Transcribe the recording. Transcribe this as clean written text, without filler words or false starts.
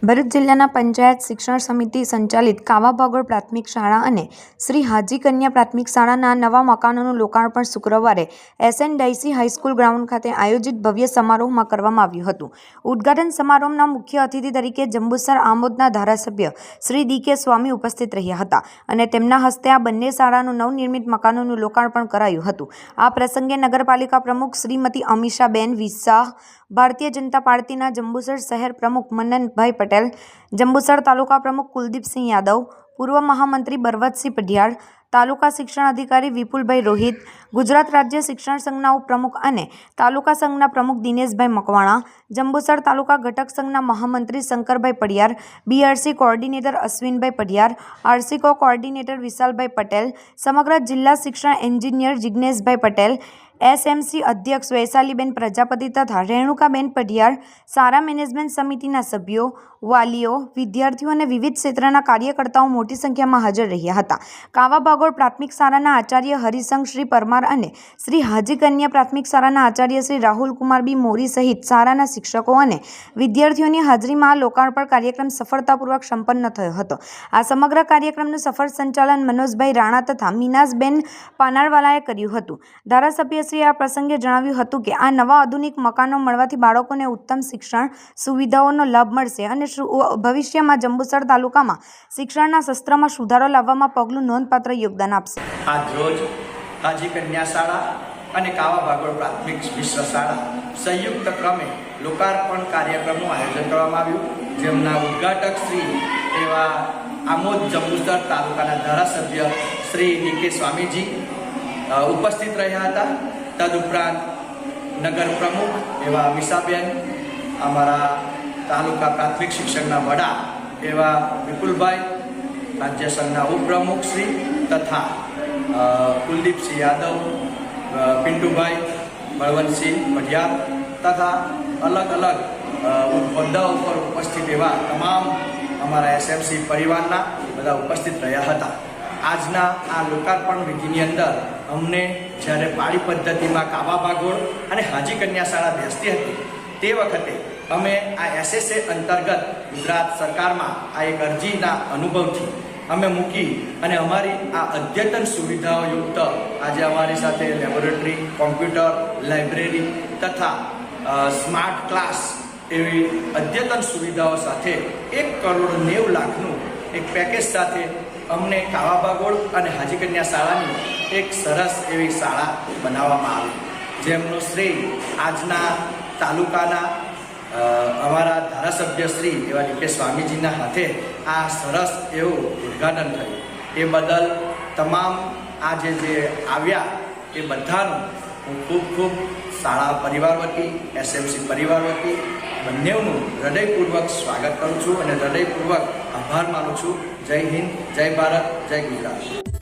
ભરૂચ જિલ્લાના પંચાયત શિક્ષણ સમિતિ સંચાલિત કાવા ભાગોળ પ્રાથમિક શાળા અને શ્રી હાજી કન્યા પ્રાથમિક શાળાના નવા મકાનોનું લોકાર્પણ શુક્રવારે એસએન ડાયસી હાઈસ્કૂલ ગ્રાઉન્ડ ખાતે આયોજિત ભવ્ય સમારોહમાં કરવામાં આવ્યું હતું। ઉદ્ઘાટન સમારોહના મુખ્ય અતિથિ તરીકે જંબુસર આમોદના ધારાસભ્ય શ્રી ડી.કે. સ્વામી ઉપસ્થિત રહ્યા હતા અને તેમના હસ્તે આ બંને શાળાનું નવનિર્મિત મકાનોનું લોકાર્પણ કરાયું હતું। આ પ્રસંગે નગરપાલિકા પ્રમુખ શ્રીમતી અમીષાબેન વિસાહ, ભારતીય જનતા પાર્ટીના જંબુસર શહેર પ્રમુખ મનનભાઈ પટેલ, જંબુસર તાલુકા પ્રમુખ કુલદીપસિંહ યાદવ, પૂર્વ મહામંત્રી બરવતસિંહ પઢિયાર, તાલુકા શિક્ષણ અધિકારી વિપુલભાઈ રોહિત, ગુજરાત રાજ્ય શિક્ષણ સંઘના ઉપપ્રમુખ અને તાલુકા સંઘના પ્રમુખ દિનેશભાઈ મકવાણા, જંબુસર તાલુકા ઘટક સંઘના મહામંત્રી શંકરભાઈ પઢિયાર, બીઆરસી કોઓર્ડિનેટર અશ્વિનભાઈ પઢિયાર, આરસીકો કોઓર્ડિનેટર વિશાલભાઈ પટેલ, સમગ્ર જિલ્લા શિક્ષણ એન્જિનિયર જિજ્ઞેશભાઈ પટેલ, એસએમસી અધ્યક્ષ વૈશાલીબેન પ્રજાપતિ તથા રેણુકાબેન પઢિયાર, શાળા મેનેજમેન્ટ સમિતિના સભ્યો, વાલીઓ, વિદ્યાર્થીઓ અને વિવિધ ક્ષેત્રના કાર્યકર્તાઓ મોટી સંખ્યામાં હાજર રહ્યા હતા। કાવા ભાગોળ પ્રાથમિક શાળાના આચાર્ય હરિસંઘ શ્રી પરમાર અને શ્રી હાજી કન્યા પ્રાથમિક શાળાના આચાર્ય શ્રી રાહુલ કુમાર બી મોરી સહિત શાળાના શિક્ષકો અને વિદ્યાર્થીઓની હાજરીમાં આ લોકાર્પણ કાર્યક્રમ સફળતાપૂર્વક સંપન્ન થયો હતો। આ સમગ્ર કાર્યક્રમનું સફળ સંચાલન મનોજભાઈ રાણા તથા મીનાસબેન પાનાળવાલાએ કર્યું હતું। ધારાસભ્ય આ પ્રસંગે જણાવ્યું હતું કે આ નવા આધુનિક મકાનો મળવાથી બાળકોને ઉત્તમ શિક્ષણ સુવિધાઓનો લાભ મળશે અને ભવિષ્યમાં જંબુસર તાલુકામાં શિક્ષણના શસ્ત્રમાં સુધારો લાવવામાં પગલું નોંધપાત્ર યોગદાન આપશે। આજ રોજ હાજી કન્યા શાળા અને કાવા ભાગોળ પ્રાથમિક મિશ્ર શાળા સંયુક્ત ક્રમે લોકાર્પણ કાર્યક્રમનું આયોજન કરવામાં આવ્યું, જેમના ઉદ્ઘાટક શ્રી એવા આમોદ જંબુસર તાલુકાના ધારાસભ્ય શ્રી ડી.કે. સ્વામીજી ઉપસ્થિત રહ્યા હતા। તદુપરાંત નગર પ્રમુખ એવા અમીષાબેન, અમારા તાલુકા પ્રાથમિક શિક્ષણના વડા એવા વિપુલભાઈ, રાજ્ય સંઘના ઉપપ્રમુખ શ્રી તથા કુલદીપસિંહ યાદવ, પિન્ટુભાઈ, બળવંતસિંહ પઢિયાર તથા અલગ અલગ હોદ્દાઓ પર ઉપસ્થિત એવા તમામ અમારા એસએમસી પરિવારના બધા ઉપસ્થિત રહ્યા હતા। આજના આ લોકાર્પણ વિધિની અંદર અમને જ્યારે પાળી પદ્ધતિમાં કાવા ભાગોળ અને હાજી કન્યા શાળા બેસતી હતી તે વખતે અમે આ એસએસએ અંતર્ગત ગુજરાત સરકારમાં આ એક અરજીના અનુભવથી અમે મૂકી અને અમારી આ અદ્યતન સુવિધાઓયુક્ત આજે અમારી સાથે લેબોરેટરી, કોમ્પ્યુટર, લાઇબ્રેરી તથા સ્માર્ટ ક્લાસ એવી અદ્યતન સુવિધાઓ સાથે 1,90,00,000 એક પેકેજ સાથે અમને કાવા ભાગોળ અને હાજી કન્યા શાળાની એક સરસ એવી શાળા બનાવવામાં આવી, જેમનું શ્રેય આજના તાલુકાના અમારા ધારાસભ્ય શ્રી એવા ડી.કે. સ્વામીજીના હાથે આ સરસ એવું ઉદ્ઘાટન થયું। એ બદલ તમામ આજે જે આવ્યા એ બધાનું હું ખૂબ ખૂબ શાળા પરિવાર વતી, એસએમસી પરિવાર વતી બંનેનું હૃદયપૂર્વક સ્વાગત કરું છું અને હૃદયપૂર્વક આભાર માનું છું। જય હિન્દ, જય ભારત, જય ગુજરાત।